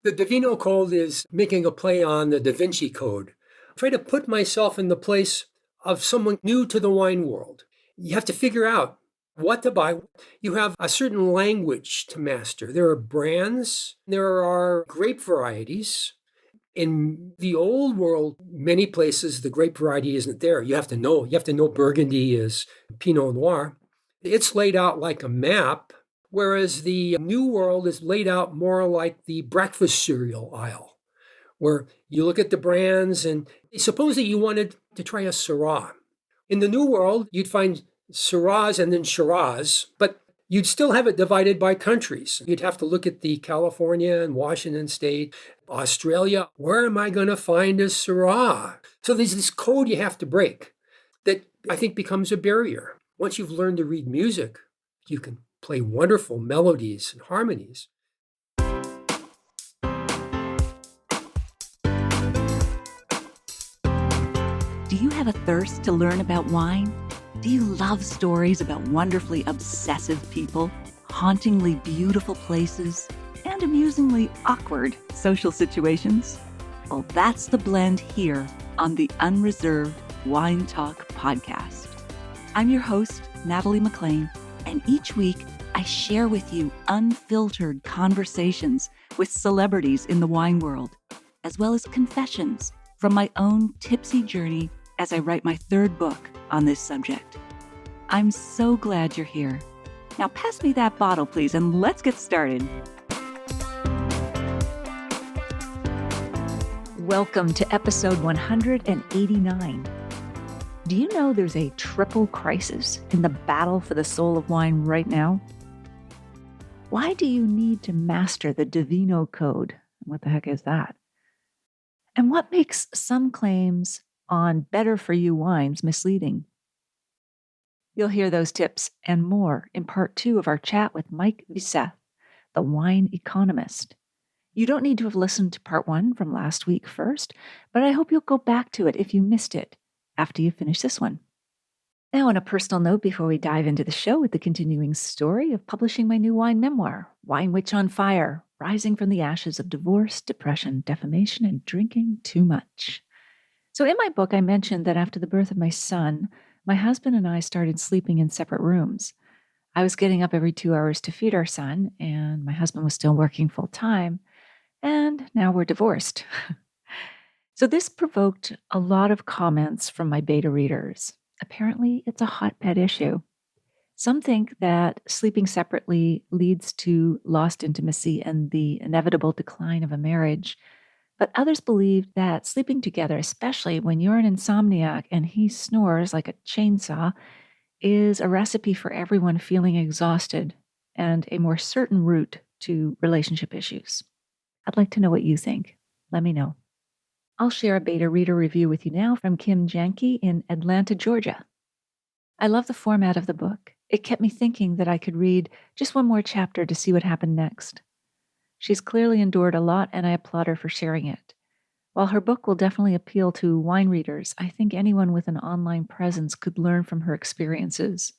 The DaVino Code is making a play on the Da Vinci Code. I try to put myself in the place of someone new to the wine world. You have to figure out what to buy. You have a certain language to master. There are brands, there are grape varieties. In the old world, many places, the grape variety isn't there. You have to know Burgundy is Pinot Noir. It's laid out like a map. Whereas the New World is laid out more like the breakfast cereal aisle, where you look at the brands and suppose that you wanted to try a Syrah. In the New World, you'd find Syrahs and then Shiraz, but you'd still have it divided by countries. You'd have to look at the California and Washington State, Australia. Where am I going to find a Syrah? So there's this code you have to break that I think becomes a barrier. Once you've learned to read music, you can play wonderful melodies and harmonies. Do you have a thirst to learn about wine? Do you love stories about wonderfully obsessive people, hauntingly beautiful places, and amusingly awkward social situations? Well, that's the blend here on the Unreserved Wine Talk podcast. I'm your host, Natalie McLean, and each week I share with you unfiltered conversations with celebrities in the wine world, as well as confessions from my own tipsy journey as I write my third book on this subject. I'm so glad you're here. Now pass me that bottle, please, and let's get started. Welcome to episode 189. Do you know there's a triple crisis in the battle for the soul of wine right now? Why do you need to master the DaVino Code? What the heck is that? And what makes some claims on better-for-you wines misleading? You'll hear those tips and more in part 2 of our chat with Mike Veseth, the Wine Economist. You don't need to have listened to part 1 from last week first, but I hope you'll go back to it if you missed it after you finish this one. Now, on a personal note, before we dive into the show with the continuing story of publishing my new wine memoir, Wine Witch on Fire, Rising from the Ashes of Divorce, Depression, Defamation, and Drinking Too Much. So in my book, I mentioned that after the birth of my son, my husband and I started sleeping in separate rooms. I was getting up every 2 hours to feed our son, and my husband was still working full time, and now we're divorced. So this provoked a lot of comments from my beta readers. Apparently, it's a hotbed issue. Some think that sleeping separately leads to lost intimacy and the inevitable decline of a marriage. But others believe that sleeping together, especially when you're an insomniac and he snores like a chainsaw, is a recipe for everyone feeling exhausted and a more certain route to relationship issues. I'd like to know what you think. Let me know. I'll share a beta reader review with you now from Kim Janke in Atlanta, Georgia. I love the format of the book. It kept me thinking that I could read just one more chapter to see what happened next. She's clearly endured a lot, and I applaud her for sharing it. While her book will definitely appeal to wine readers, I think anyone with an online presence could learn from her experiences.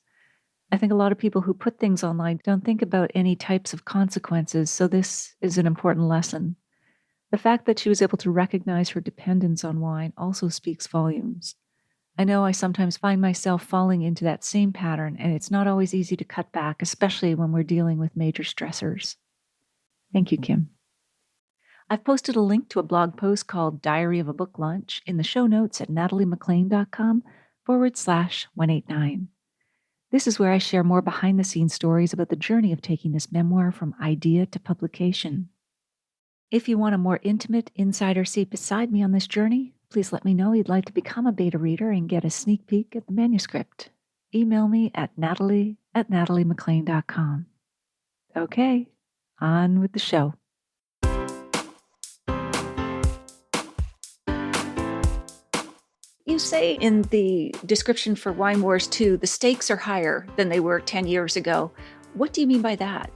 I think a lot of people who put things online don't think about any types of consequences, so this is an important lesson. The fact that she was able to recognize her dependence on wine also speaks volumes. I know I sometimes find myself falling into that same pattern, and it's not always easy to cut back, especially when we're dealing with major stressors. Thank you, Kim. I've posted a link to a blog post called Diary of a Book Lunch in the show notes at nataliemclean.com/189. This is where I share more behind-the-scenes stories about the journey of taking this memoir from idea to publication. If you want a more intimate insider seat beside me on this journey, please let me know you'd like to become a beta reader and get a sneak peek at the manuscript. Email me at natalie@nataliemclean.com. Okay, on with the show. You say in the description for Wine Wars 2, the stakes are higher than they were 10 years ago. What do you mean by that?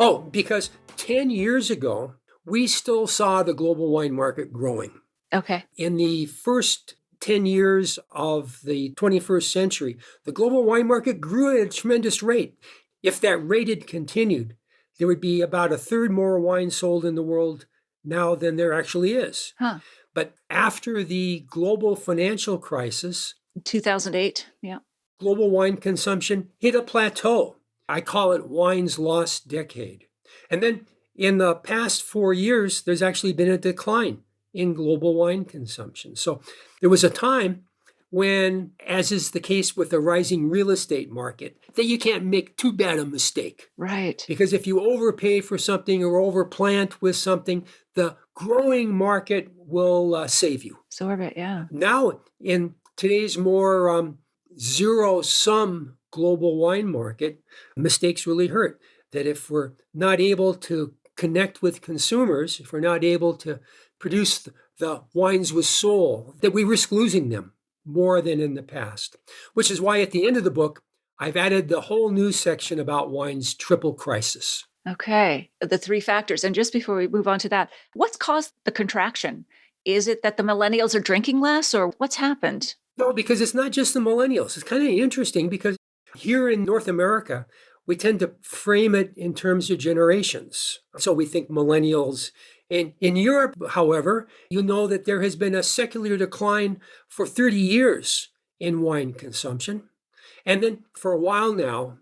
Oh, because 10 years ago, we still saw the global wine market growing. Okay. In the first 10 years of the 21st century, the global wine market grew at a tremendous rate. If that rate had continued, there would be about a third more wine sold in the world now than there actually is. Huh. But after the global financial crisis, 2008. Yeah. global wine consumption hit a plateau. I call it wine's lost decade. And then in the past 4 years, there's actually been a decline in global wine consumption. So there was a time when, as is the case with the rising real estate market, that you can't make too bad a mistake. Right. Because if you overpay for something or overplant with something, the growing market will save you. Absorb it. Yeah. Now, in today's more zero-sum global wine market, mistakes really hurt. That if we're not able to connect with consumers, if we're not able to produce the wines with soul, that we risk losing them more than in the past. Which is why at the end of the book, I've added the whole new section about wine's triple crisis. Okay. The 3 factors. And just before we move on to that, what's caused the contraction? Is it that the millennials are drinking less, or what's happened? No, because it's not just the millennials. It's kind of interesting because here in North America, we tend to frame it in terms of generations. So we think millennials. In Europe, however, you know that there has been a secular decline for 30 years in wine consumption. And then for a while now,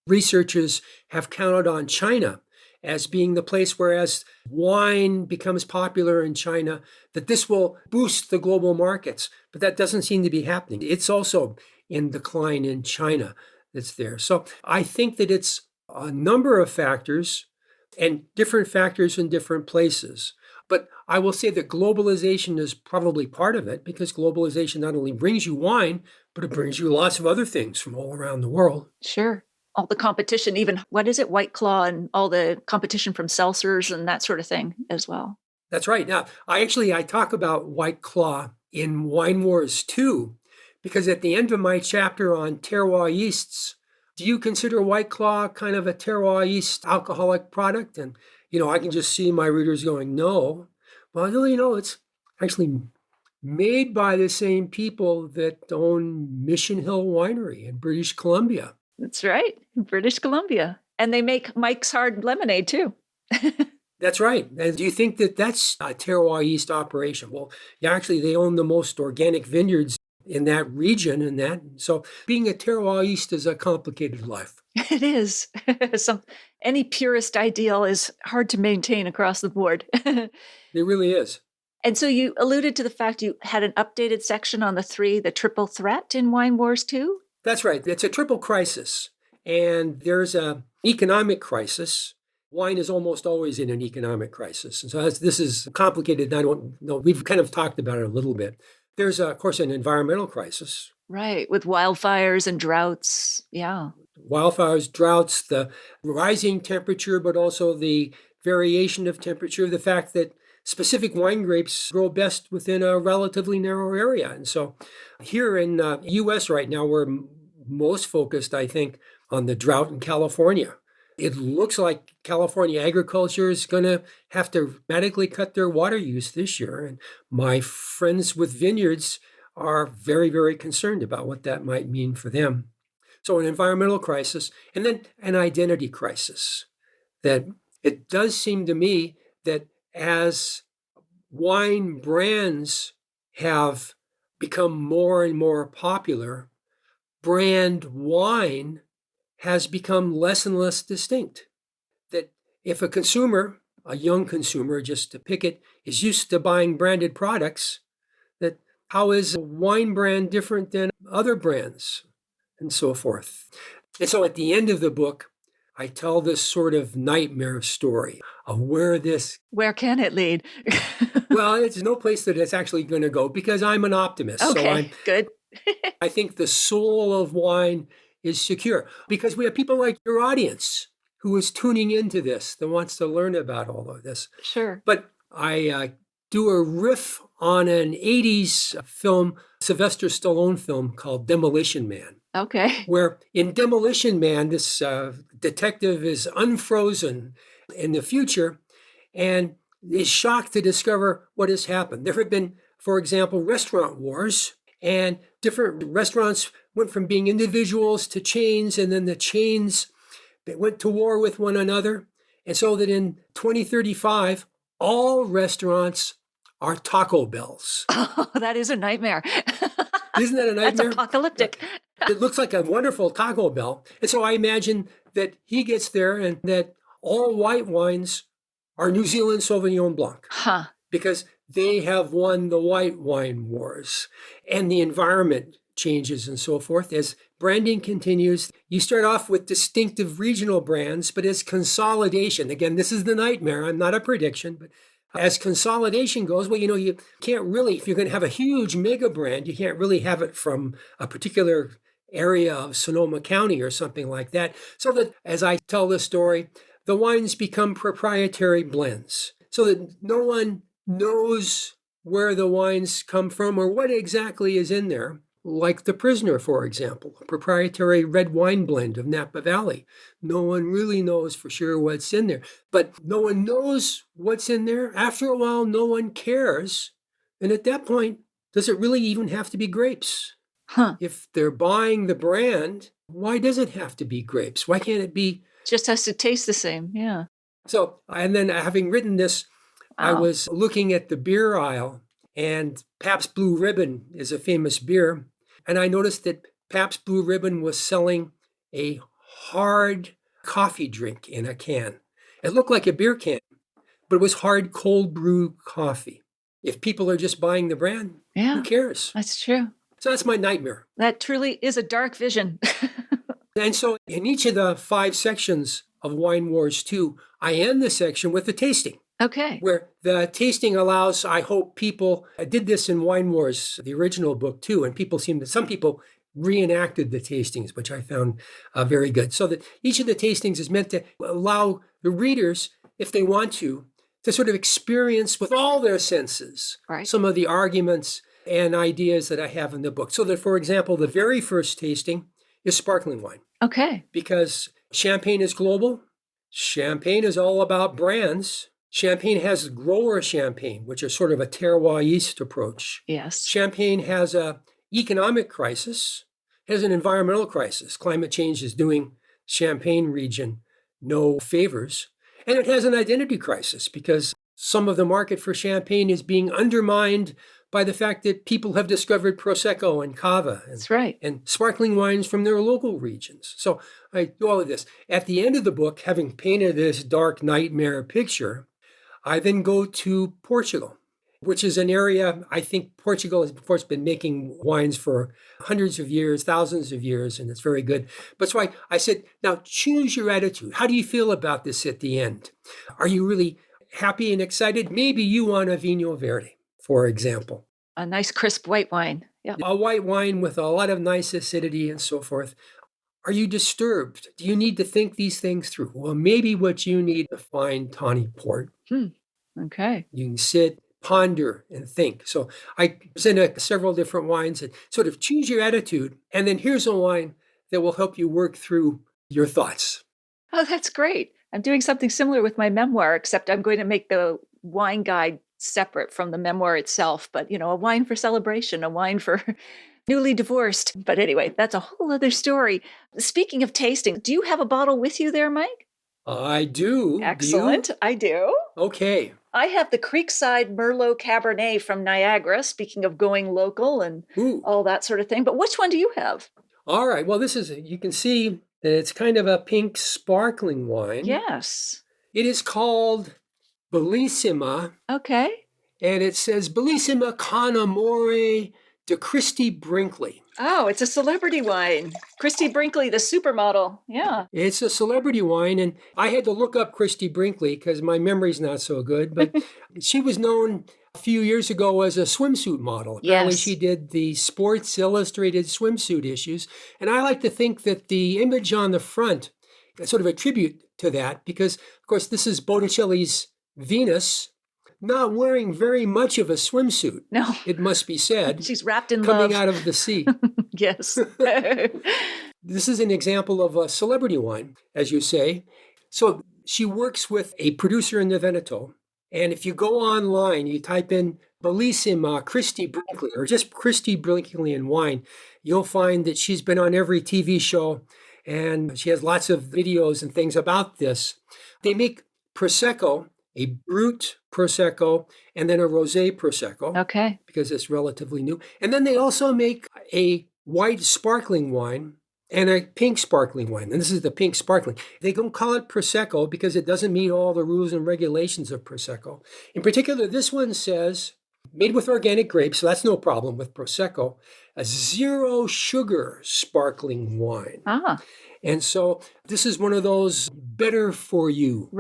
researchers have counted on China as being the place where, as wine becomes popular in China, that this will boost the global markets. But that doesn't seem to be happening. It's also in decline in China that's there. So I think that it's a number of factors and different factors in different places. But I will say that globalization is probably part of it, because globalization not only brings you wine, but it brings you lots of other things from all around the world. Sure. All the competition, even, what is it, White Claw, and all the competition from seltzers and that sort of thing as well. That's right. Now, I talk about White Claw in Wine Wars 2, because at the end of my chapter on terroir yeasts, do you consider White Claw kind of a terroir yeast alcoholic product? And, I can just see my readers going, no. Well, it's actually made by the same people that own Mission Hill Winery in British Columbia. That's right, British Columbia. And they make Mike's Hard Lemonade too. That's right. And do you think that that's a terroir yeast operation? Well, yeah, actually, they own the most organic vineyards in that region, and that. So being a terroir yeast is a complicated life. It is. Any purist ideal is hard to maintain across the board. It really is. And so you alluded to the fact you had an updated section on the triple threat in Wine Wars 2? That's right. It's a triple crisis. And there's an economic crisis. Wine is almost always in an economic crisis. And so this is complicated. I don't know. We've kind of talked about it a little bit. There's, of course, an environmental crisis. Right, with wildfires and droughts. Yeah. Wildfires, droughts, the rising temperature, but also the variation of temperature, the fact that specific wine grapes grow best within a relatively narrow area. And so here in the U.S. right now, we're most focused, I think, on the drought in California. It looks like California agriculture is going to have to dramatically cut their water use this year. And my friends with vineyards are very, very concerned about what that might mean for them. So an environmental crisis, and then an identity crisis. That it does seem to me that as wine brands have become more and more popular, brand wine has become less and less distinct. That if a consumer, a young consumer, just to pick it, is used to buying branded products, that how is a wine brand different than other brands, and so forth. And so at the end of the book, I tell this sort of nightmare story of where can it lead? Well, it's no place that it's actually going to go, because I'm an optimist. Okay, good. I think the soul of wine is secure, because we have people like your audience who is tuning into this, that wants to learn about all of this. Sure. But I do a riff on an 80s film, Sylvester Stallone film called Demolition Man. Okay. Where in Demolition Man, this detective is unfrozen in the future and is shocked to discover what has happened. There have been, for example, restaurant wars, and different restaurants went from being individuals to chains, and then the chains went to war with one another. And so that in 2035, all restaurants are Taco Bells. Oh, that is a nightmare. Isn't that a nightmare? That's apocalyptic. It looks like a wonderful Taco Bell. And so I imagine that he gets there and that all white wines are New Zealand Sauvignon Blanc. Huh. Because they have won the white wine wars and the environment changes and so forth. As branding continues, you start off with distinctive regional brands, but as consolidation, again, this is the nightmare. I'm not a prediction, but as consolidation goes, well, you can't really, if you're going to have a huge mega brand, you can't really have it from a particular area of Sonoma County or something like that. So that as I tell this story, the wines become proprietary blends so that no one knows where the wines come from or what exactly is in there. Like The Prisoner, for example, a proprietary red wine blend of Napa Valley. No one really knows for sure what's in there, but no one knows what's in there. After a while, no one cares. And at that point, does it really even have to be grapes? Huh. If they're buying the brand, why does it have to be grapes? Why can't it be? Just has to taste the same. Yeah. So, and then having written this, I Wow. was looking at the beer aisle, and Pabst Blue Ribbon is a famous beer. And I noticed that Pabst Blue Ribbon was selling a hard coffee drink in a can. It looked like a beer can, but it was hard cold brew coffee. If people are just buying the brand, Yeah, who cares? that's true. So that's my nightmare. That truly is a dark vision. And so in each of the 5 sections of Wine Wars 2, I end the section with the tasting. Okay. Where the tasting allows, I hope people, I did this in Wine Wars, the original book too, and some people reenacted the tastings, which I found very good. So that each of the tastings is meant to allow the readers, if they want to sort of experience with all their senses some of the arguments and ideas that I have in the book. So that, for example, the very first tasting is sparkling wine. Okay. Because champagne is global. Champagne is all about brands. Champagne has grower champagne, which is sort of a terroir yeast approach. Yes. Champagne has an economic crisis, has an environmental crisis. Climate change is doing Champagne region no favors. And it has an identity crisis because some of the market for champagne is being undermined by the fact that people have discovered Prosecco and Cava That's right. and sparkling wines from their local regions. So I do all of this. At the end of the book, having painted this dark nightmare picture, I then go to Portugal, which is an area, I think Portugal has, of course, been making wines for hundreds of years, thousands of years, and it's very good. But so I said, now choose your attitude. How do you feel about this at the end? Are you really happy and excited? Maybe you want a Vinho Verde, for example. A nice crisp white wine. Yeah. A white wine with a lot of nice acidity and so forth. Are you disturbed? Do you need to think these things through? Well, maybe what you need is a fine tawny port. Okay. You can sit, ponder, and think. So I present several different wines and sort of choose your attitude. And then here's a wine that will help you work through your thoughts. Oh, that's great. I'm doing something similar with my memoir, except I'm going to make the wine guide separate from the memoir itself. But, a wine for celebration, a wine for newly divorced. But anyway, that's a whole other story. Speaking of tasting, do you have a bottle with you there, Mike? I do. Excellent. Do you? I do. Okay. I have the Creekside Merlot Cabernet from Niagara, speaking of going local and all that sort of thing. But which one do you have? All right. Well, you can see that it's kind of a pink sparkling wine. Yes. It is called Bellissima. Okay. And it says Bellissima con amore de Christie Brinkley. Oh, it's a celebrity wine. Christie Brinkley, the supermodel. Yeah. It's a celebrity wine. And I had to look up Christie Brinkley because my memory's not so good. But she was known a few years ago as a swimsuit model. Apparently Yes. she did the Sports Illustrated swimsuit issues. And I like to think that the image on the front is sort of a tribute to that because, of course, this is Botticelli's Venus, not wearing very much of a swimsuit. No. It must be said. She's wrapped in coming love. out of the sea. Yes. This is an example of a celebrity wine, as you say. So she works with a producer in the Veneto. And if you go online, you type in Bellissima Christie Brinkley, or just Christie Brinkley and wine, you'll find that she's been on every TV show and she has lots of videos and things about this. They make Prosecco, a brut Prosecco, and then a Rosé Prosecco. Okay. Because it's relatively new. And then they also make a white sparkling wine and a pink sparkling wine. And this is the pink sparkling. They don't call it Prosecco because it doesn't meet all the rules and regulations of Prosecco. In particular, this one says, made with organic grapes, so that's no problem with Prosecco, a 0 sugar sparkling wine. Ah. And so this is one of those better for you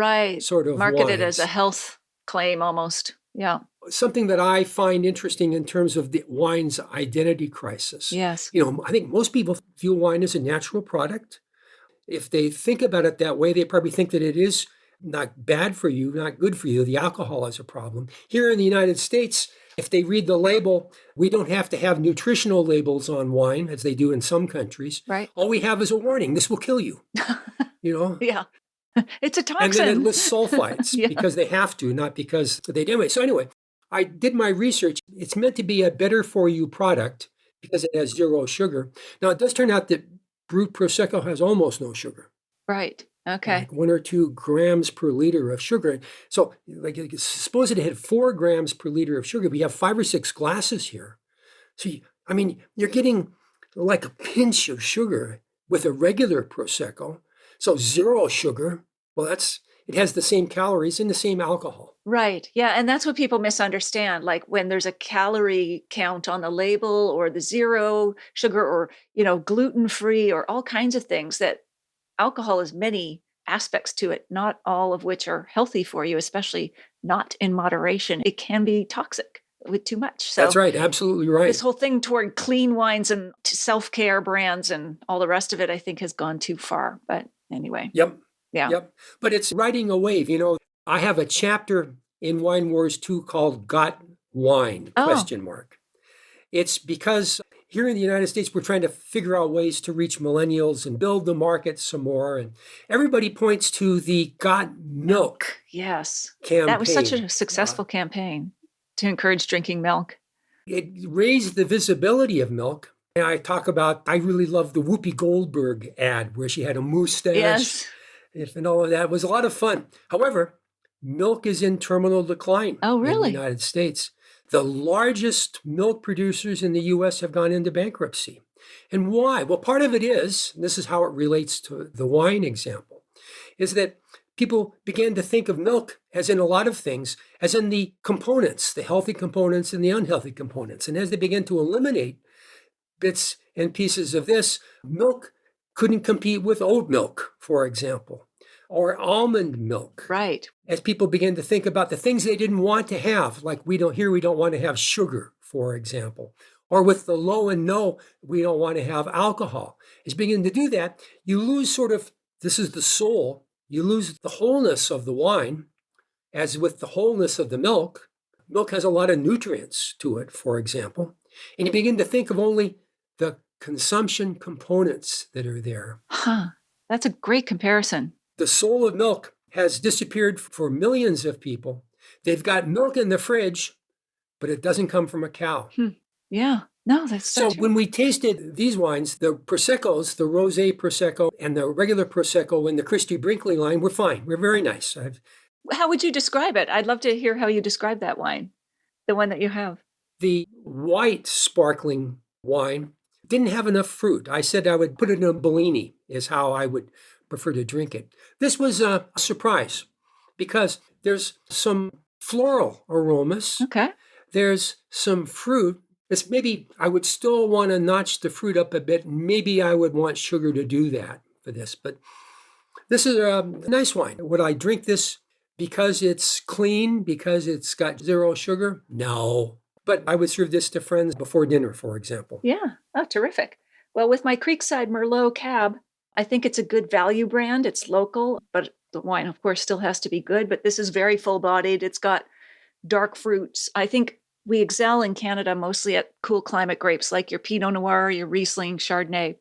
sort of marketed wines. as a health claim almost. Yeah. Something that I find interesting in terms of the wine's identity crisis. Yes. I think most people view wine as a natural product. If they think about it that way, they probably think that it is not bad for you, not good for you. The alcohol is a problem. Here in the United States, if they read the label, we don't have to have nutritional labels on wine as they do in some countries. Right. All we have is a warning. This will kill you. Yeah. It's a toxin. And then it lists sulfites because they have to, not because they do. So anyway, I did my research. It's meant to be a better for you product because it has 0 sugar. Now, it does turn out that Brut Prosecco has almost no sugar. Right. Okay. Like 1 or 2 grams per liter of sugar. So suppose it had 4 grams per liter of sugar. We have 5 or 6 glasses here. So, you're getting like a pinch of sugar with a regular Prosecco. So 0 sugar, well, it has the same calories and the same alcohol. Right. Yeah. And that's what people misunderstand. Like when there's a calorie count on the label or the 0 sugar or, gluten-free or all kinds of things, that alcohol has many aspects to it, not all of which are healthy for you, especially not in moderation. It can be toxic with too much. So that's right. Absolutely right. This whole thing toward clean wines and self-care brands and all the rest of it, I think has gone too far. But anyway. Yep. Yeah. Yep. But it's riding a wave. I have a chapter in Wine Wars 2 called Got Wine, ? It's because here in the United States, we're trying to figure out ways to reach millennials and build the market some more. And everybody points to the Got Milk Yes. campaign. That was such a successful campaign to encourage drinking milk. It raised the visibility of milk. And I really love the Whoopi Goldberg ad where she had a mustache. Yes. And all of that. It was a lot of fun. However, milk is in terminal decline Oh, really? in the United States. The largest milk producers in the U.S. have gone into bankruptcy. And why? Well, part of it is, and this is how it relates to the wine example, is that people began to think of milk as in a lot of things, as in the components, the healthy components and the unhealthy components. And as they began to eliminate bits and pieces of this, milk couldn't compete with oat milk, for example, or almond milk. Right. As people began to think about the things they didn't want to have, like we don't want to have sugar, for example, or with the low and no, we don't want to have alcohol. As you begin to do that, you lose this is the soul, you lose the wholeness of the wine, as with the wholeness of the milk. Milk has a lot of nutrients to it, for example, and you begin to think of only the consumption components that are there. That's a great comparison. The soul of milk has disappeared for millions of people. They've got milk in the fridge, but it doesn't come from a cow. Yeah. No, that's so true. When we tasted these wines, the Proseccos, the Rosé Prosecco and the regular Prosecco in the Christie Brinkley line were fine. We're very nice. How would you describe it? I'd love to hear how you describe that wine, the one that you have. The white sparkling wine didn't have enough fruit. I said I would put it in a Bellini is how I would prefer to drink it. This was a surprise because there's some floral aromas. Okay. There's some fruit. Maybe I would still want to notch the fruit up a bit. Maybe I would want sugar to do that for this. But this is a nice wine. Would I drink this because it's clean, because it's got 0 sugar? No. But I would serve this to friends before dinner, for example. Yeah. Oh, terrific. Well, with my Creekside Merlot cab, I think it's a good value brand. It's local, but the wine, of course, still has to be good. But this is very full-bodied. It's got dark fruits. I think we excel in Canada mostly at cool climate grapes like your Pinot Noir, your Riesling, Chardonnay.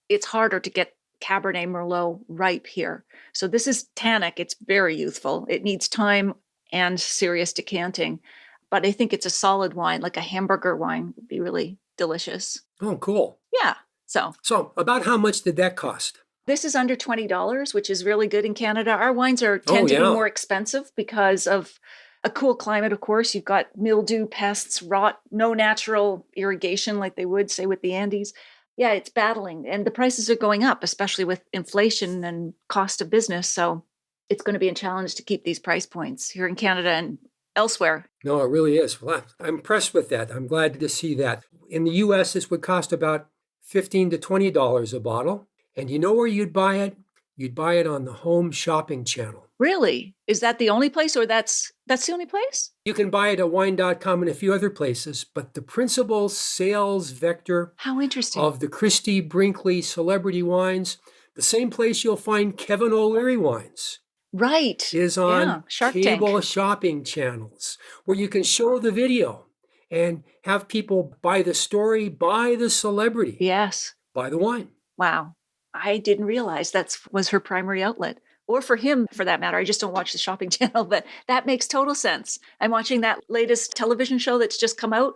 It's harder to get Cabernet Merlot ripe here. So this is tannic. It's very youthful. It needs time and serious decanting. But I think it's a solid wine, like a hamburger wine would be really delicious. Oh, cool. Yeah. So about how much did that cost? This is under $20, which is really good in Canada. Our wines tend to be more expensive because of a cool climate, of course. You've got mildew, pests, rot, no natural irrigation like they would, say, with the Andes. Yeah, it's battling. And the prices are going up, especially with inflation and cost of business. So it's going to be a challenge to keep these price points here in Canada and elsewhere. No, it really is. Well, I'm impressed with that. I'm glad to see that. In the US, this would cost about $15 to $20 a bottle. And you know where you'd buy it? You'd buy it on the home shopping channel. Really? Is that the only place, or that's the only place? You can buy it at wine.com and a few other places, but the principal sales vector How interesting. of the Christie Brinkley celebrity wines, the same place you'll find Kevin O'Leary wines, Right. is on Shark cable Tank. shopping channels where you can show the video and have people buy the story, buy the celebrity, Yes. buy the wine. Wow. I didn't realize that was her primary outlet. Or for him, for that matter. I just don't watch the shopping channel, but that makes total sense. I'm watching that latest television show that's just come out.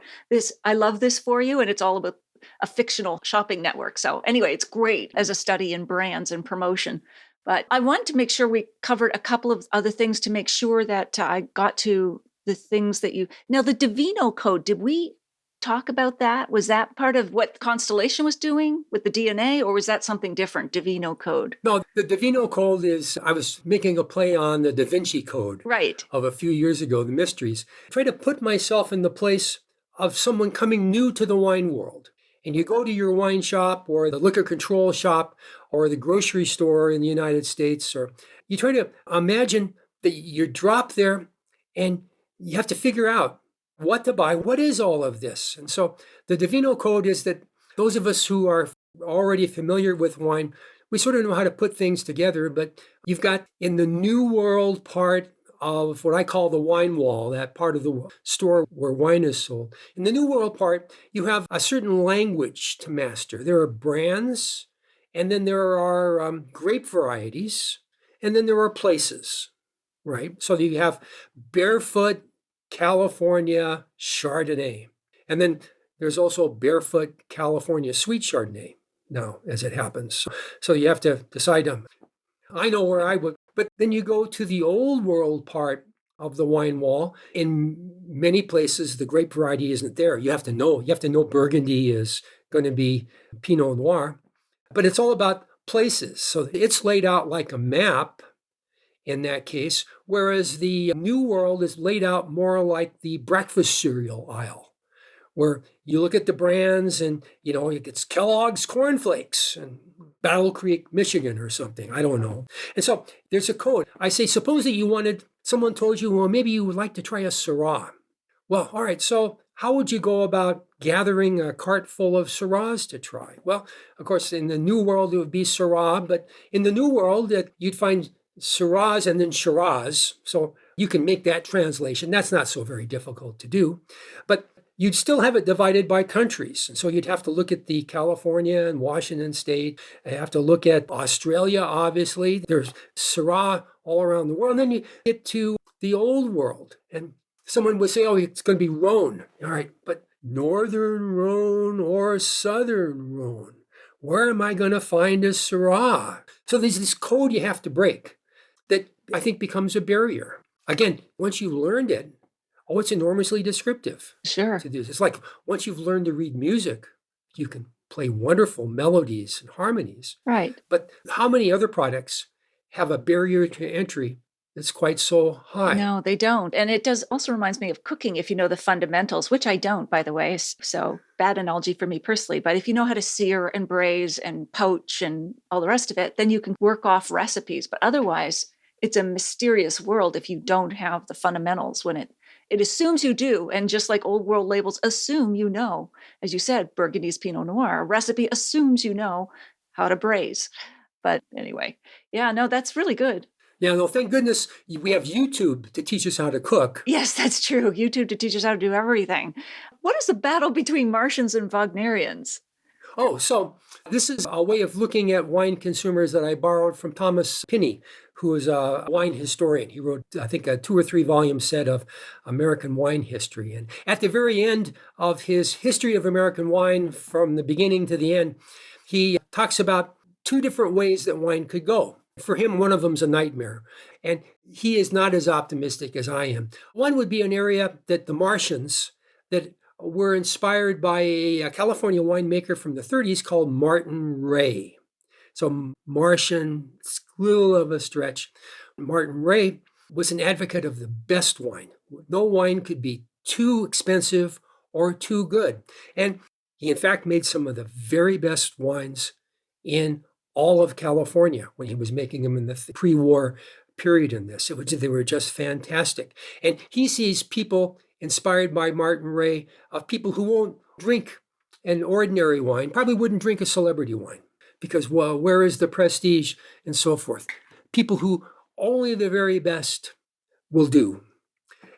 I Love This For You, and it's all about a fictional shopping network. So anyway, it's great as a study in brands and promotion. But I wanted to make sure we covered a couple of other things to make sure that I got to the things that Now, the Divino Code, did we talk about that? Was that part of what Constellation was doing with the DNA, or was that something different, Divino Code? No, the DaVino Code I was making a play on the Da Vinci Code Right. of a few years ago, the mysteries. Try to put myself in the place of someone coming new to the wine world. And you go to your wine shop or the liquor control shop or the grocery store in the United States, or you try to imagine that you drop there and you have to figure out what to buy. What is all of this? And so the Divino Code is that those of us who are already familiar with wine, we sort of know how to put things together, but you've got in the New World part of what I call the wine wall, that part of the store where wine is sold. In the New World part, you have a certain language to master. There are brands, and then there are grape varieties, and then there are places, right? So you have Barefoot California Chardonnay. And then there's also Barefoot California Sweet Chardonnay now, as it happens. So you have to decide, I know where I would, but then you go to the old world part of the wine wall. In many places, the grape variety isn't there. You have to know Burgundy is going to be Pinot Noir, but it's all about places. So it's laid out like a map in that case, whereas the New World is laid out more like the breakfast cereal aisle, where you look at the brands and, it's Kellogg's Corn Flakes and Battle Creek, Michigan or something. I don't know. And so there's a code. I say, suppose that someone told you, well, maybe you would like to try a Syrah. Well, all right, so how would you go about gathering a cart full of Syrahs to try? Well, of course, in the New World, it would be Syrah, but in the New World, you'd find Syrahs and then Shiraz. So you can make that translation. That's not so very difficult to do. But you'd still have it divided by countries. And so you'd have to look at the California and Washington state. You have to look at Australia, obviously. There's Syrah all around the world. And then you get to the old world. And someone would say, oh, it's going to be Rhone. All right, but Northern Rhone or Southern Rhone? Where am I going to find a Syrah? So there's this code you have to break that I think becomes a barrier. Again, once you've learned it, it's enormously descriptive. Sure. To do. It's like once you've learned to read music, you can play wonderful melodies and harmonies. Right. But how many other products have a barrier to entry that's quite so high? No, they don't. And it also reminds me of cooking if you know the fundamentals, which I don't, by the way. So bad analogy for me personally. But if you know how to sear and braise and poach and all the rest of it, then you can work off recipes. But otherwise, it's a mysterious world if you don't have the fundamentals when it assumes you do. And just like old world labels assume you know, as you said, Burgundy's Pinot Noir, a recipe assumes you know how to braise. But anyway, yeah, no, that's really good. Yeah, no, thank goodness we have YouTube to teach us how to cook. Yes, that's true. YouTube to teach us how to do everything. What is the battle between Martians and Wagnerians? Oh, so this is a way of looking at wine consumers that I borrowed from Thomas Pinney, who is a wine historian. He wrote, I think, a 2 or 3 volume set of American wine history. And at the very end of his History of American Wine, from the beginning to the end, he talks about 2 different ways that wine could go. For him, one of them's a nightmare. And he is not as optimistic as I am. One would be an area that the Martians that were inspired by a California winemaker from the 30s called Martin Ray. So Martian, little of a stretch. Martin Ray was an advocate of the best wine. No wine could be too expensive or too good. And he, in fact, made some of the very best wines in all of California when he was making them in the pre-war period in this. They were just fantastic. And he sees people inspired by Martin Ray, of people who won't drink an ordinary wine, probably wouldn't drink a celebrity wine because, well, where is the prestige and so forth? People who only the very best will do.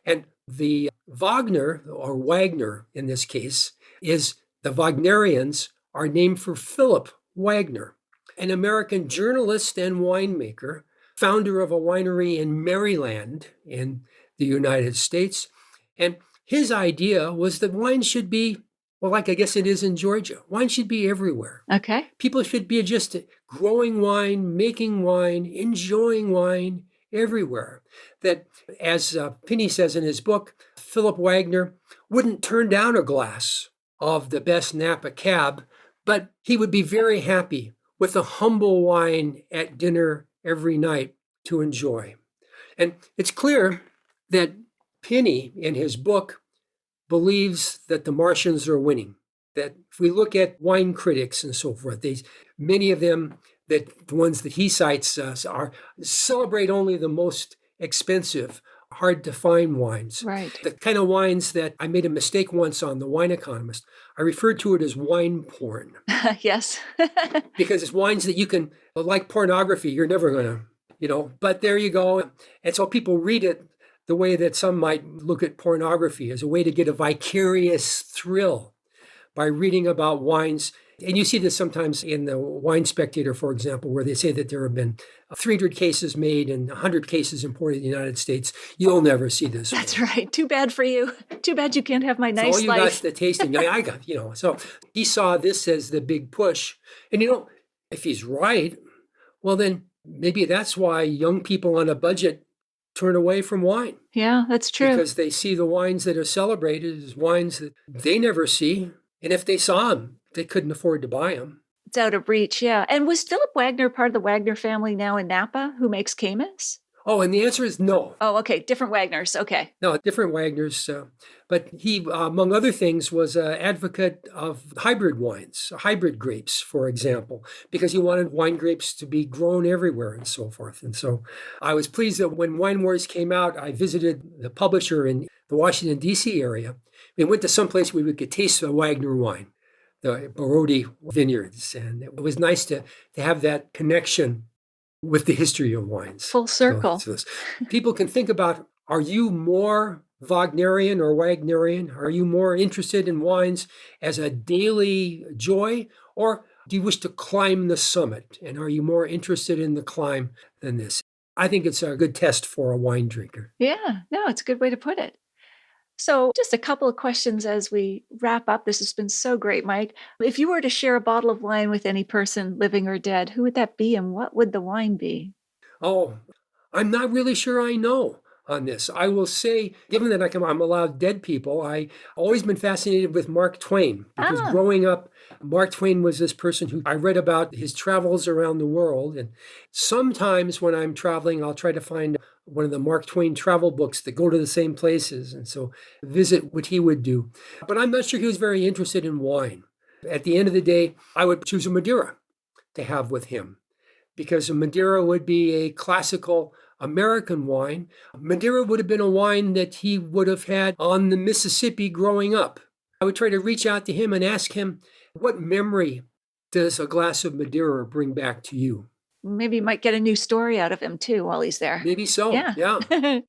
And the Wagner, or Wagner in this case, is the Wagnerians are named for Philip Wagner, an American journalist and winemaker, founder of a winery in Maryland in the United States. And his idea was that wine should be, well, like I guess it is in Georgia, wine should be everywhere. Okay. People should be just growing wine, making wine, enjoying wine everywhere. That, as Pinney says in his book, Philip Wagner wouldn't turn down a glass of the best Napa Cab, but he would be very happy with a humble wine at dinner every night to enjoy. And it's clear that Pinney, in his book, believes that the Martians are winning. That if we look at wine critics and so forth, many of them, the ones that he cites, celebrate only the most expensive, hard to find wines. Right. The kind of wines that I made a mistake once on the Wine Economist. I referred to it as wine porn. Yes. Because it's wines that you can, like pornography, you're never going to, but there you go. And so people read it the way that some might look at pornography, as a way to get a vicarious thrill by reading about wines. And you see this sometimes in the Wine Spectator, for example, where they say that there have been 300 cases made and 100 cases imported in the United States. You'll never see this. That's right. Too bad for you. Too bad you can't have my nice all you life. Got the tasting. I got, So he saw this as the big push. And, if he's right, well, then maybe that's why young people on a budget turn away from wine. Yeah, that's true. Because they see the wines that are celebrated as wines that they never see. And if they saw them, they couldn't afford to buy them. It's out of reach, yeah. And was Philip Wagner part of the Wagner family now in Napa who makes Caymus? Oh, and the answer is no. Oh, okay. Different Wagners. Okay. No, different Wagners. But he, among other things, was an advocate of hybrid wines, hybrid grapes, for example, because he wanted wine grapes to be grown everywhere and so forth. And so I was pleased that when Wine Wars came out, I visited the publisher in the Washington, D.C. area. We went to someplace where we could taste the Wagner wine, the Barodi vineyards. And it was nice to have that connection with the history of wines. Full circle. So people can think about, are you more Wagnerian or Wagnerian? Are you more interested in wines as a daily joy? Or do you wish to climb the summit? And are you more interested in the climb than this? I think it's a good test for a wine drinker. Yeah, no, it's a good way to put it. So just a couple of questions as we wrap up. This has been so great, Mike. If you were to share a bottle of wine with any person, living or dead, who would that be and what would the wine be? Oh, I'm not really sure I know on this. I will say, given that I'm allowed dead people, I've always been fascinated with Mark Twain. Because growing up, Mark Twain was this person who I read about his travels around the world. And sometimes when I'm traveling, I'll try to find one of the Mark Twain travel books that go to the same places. And so visit what he would do. But I'm not sure he was very interested in wine. At the end of the day, I would choose a Madeira to have with him, because a Madeira would be a classical American wine. Madeira would have been a wine that he would have had on the Mississippi growing up. I would try to reach out to him and ask him, what memory does a glass of Madeira bring back to you? Maybe you might get a new story out of him too while he's there. Maybe so, yeah. And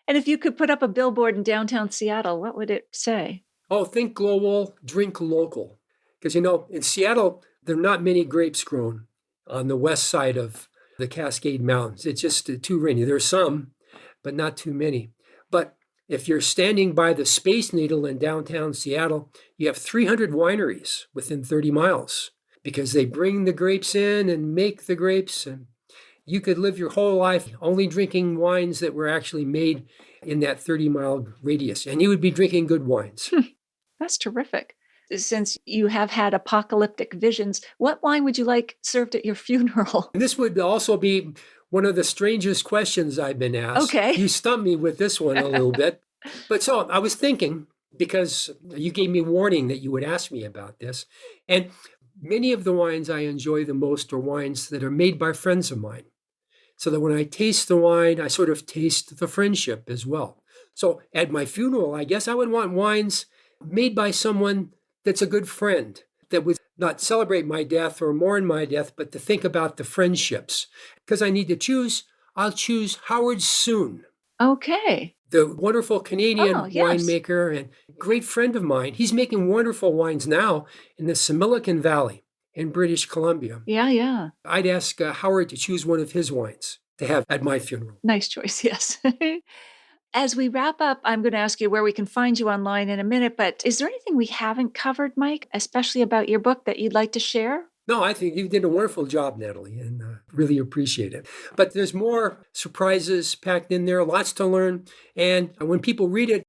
if you could put up a billboard in downtown Seattle, what would it say? Oh, think global, drink local. Because, in Seattle, there are not many grapes grown on the west side of the Cascade Mountains. It's just too rainy. There's some, but not too many. But if you're standing by the Space Needle in downtown Seattle, you have 300 wineries within 30 miles because they bring the grapes in and make the grapes. And you could live your whole life only drinking wines that were actually made in that 30-mile radius, and you would be drinking good wines. That's terrific. Since you have had apocalyptic visions, what wine would you like served at your funeral? And this would also be one of the strangest questions I've been asked. Okay. You stumped me with this one a little bit. But so I was thinking, because you gave me warning that you would ask me about this, and many of the wines I enjoy the most are wines that are made by friends of mine. So that when I taste the wine, I sort of taste the friendship as well. So at my funeral, I guess I would want wines made by someone that's a good friend, that would not celebrate my death or mourn my death, but to think about the friendships. Because I need to choose, I'll choose Howard Soon. Okay. The wonderful Canadian yes. winemaker and great friend of mine. He's making wonderful wines now in the Similkameen Valley in British Columbia. Yeah. I'd ask Howard to choose one of his wines to have at my funeral. Nice choice, yes. As we wrap up, I'm going to ask you where we can find you online in a minute, but is there anything we haven't covered, Mike, especially about your book that you'd like to share? No, I think you did a wonderful job, Natalie, and really appreciate it. But there's more surprises packed in there, lots to learn. And when people read it,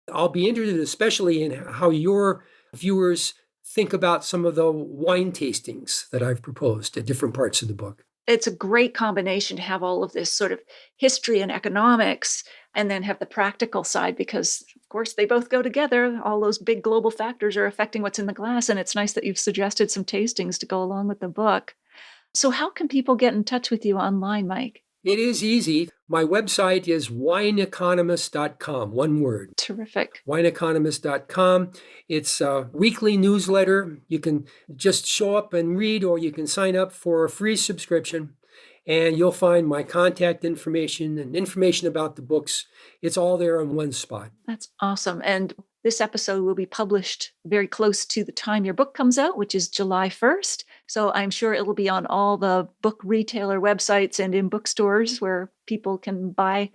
I'll be interested especially in how your viewers think about some of the wine tastings that I've proposed at different parts of the book. It's a great combination to have all of this sort of history and economics and then have the practical side because, of course, they both go together. All those big global factors are affecting what's in the glass. And it's nice that you've suggested some tastings to go along with the book. So how can people get in touch with you online, Mike? It is easy. My website is wineeconomist.com, one word. Terrific. Wineeconomist.com. It's a weekly newsletter. You can just show up and read, or you can sign up for a free subscription, and you'll find my contact information and information about the books. It's all there in one spot. That's awesome. And this episode will be published very close to the time your book comes out, which is July 1st. So I'm sure it will be on all the book retailer websites and in bookstores where people can buy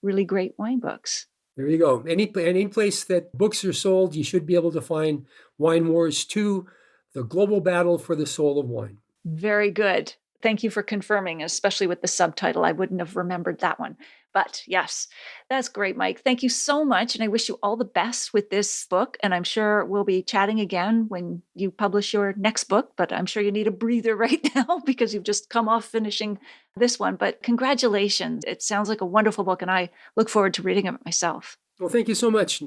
really great wine books. There you go. Any place that books are sold, you should be able to find Wine Wars 2, The Global Battle for the Soul of Wine. Very good. Thank you for confirming, especially with the subtitle. I wouldn't have remembered that one. But yes, that's great, Mike. Thank you so much. And I wish you all the best with this book. And I'm sure we'll be chatting again when you publish your next book. But I'm sure you need a breather right now because you've just come off finishing this one. But congratulations. It sounds like a wonderful book. And I look forward to reading it myself. Well, thank you so much,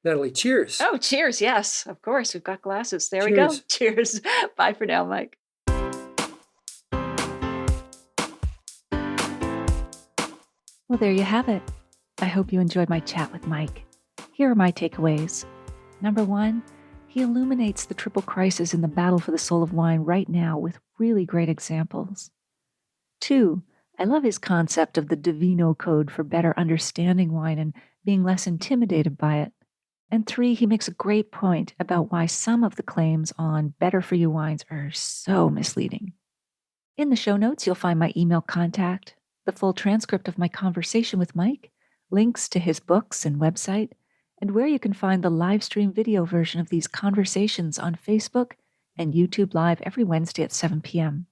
Natalie. Cheers. Oh, cheers. Yes, of course. We've got glasses. There Cheers. we go. Cheers. Bye for now, Mike. Well, there you have it. I hope you enjoyed my chat with Mike. Here are my takeaways. Number one, he illuminates the triple crisis in the battle for the soul of wine right now with really great examples. Two, I love his concept of the DaVino Code for better understanding wine and being less intimidated by it. And three, he makes a great point about why some of the claims on better-for-you wines are so misleading. In the show notes, you'll find my email contact, the full transcript of my conversation with Mike, links to his books and website, and where you can find the live stream video version of these conversations on Facebook and YouTube Live every Wednesday at 7 p.m.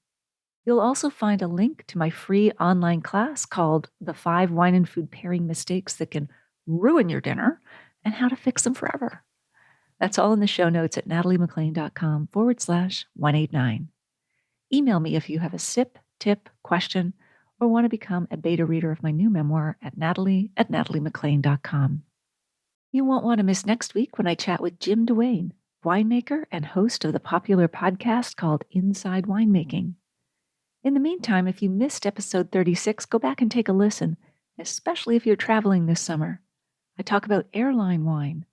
You'll also find a link to my free online class called The 5 Wine and Food Pairing Mistakes That Can Ruin Your Dinner and How to Fix Them Forever. That's all in the show notes at nataliemclean.com/189. Email me if you have a sip, tip, question, or want to become a beta reader of my new memoir at natalie@nataliemclean.com. You won't want to miss next week when I chat with Jim Duane, winemaker and host of the popular podcast called Inside Winemaking. In the meantime, if you missed episode 36, go back and take a listen, especially if you're traveling this summer. I talk about airline wine,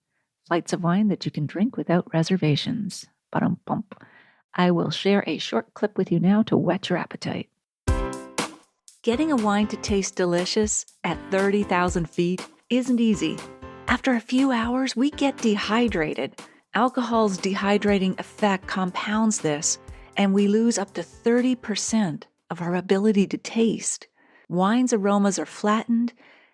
flights of wine that you can drink without reservations. Ba-dum-bump. I will share a short clip with you now to whet your appetite. Getting a wine to taste delicious at 30,000 feet isn't easy. After a few hours, we get dehydrated. Alcohol's dehydrating effect compounds this, and we lose up to 30% of our ability to taste. Wine's aromas are flattened,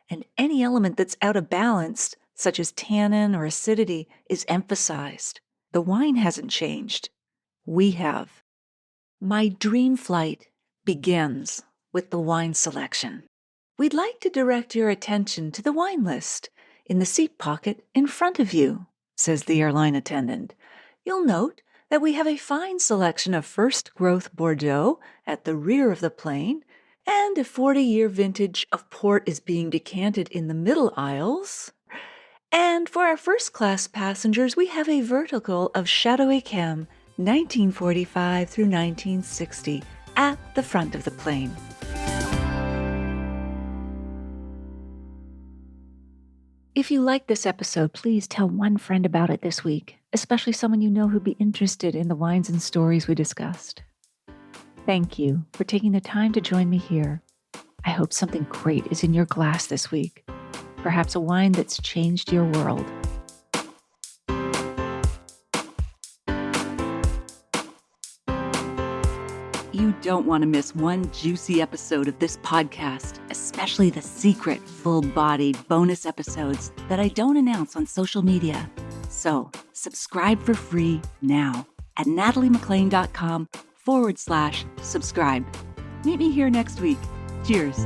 and any element that's out of balance, such as tannin or acidity, is emphasized. The wine hasn't changed. We have. My dream flight begins with the wine selection. We'd like to direct your attention to the wine list in the seat pocket in front of you, says the airline attendant. You'll note that we have a fine selection of first growth Bordeaux at the rear of the plane, and a 40-year vintage of port is being decanted in the middle aisles. And for our first-class passengers, we have a vertical of Chateau Yquem, 1945 through 1960, at the front of the plane. If you like this episode, please tell one friend about it this week, especially someone you know who'd be interested in the wines and stories we discussed. Thank you for taking the time to join me here. I hope something great is in your glass this week, perhaps a wine that's changed your world. You don't want to miss one juicy episode of this podcast, especially the secret, full-bodied bonus episodes that I don't announce on social media. So, subscribe for free now at nataliemclean.com/subscribe. Meet me here next week. Cheers.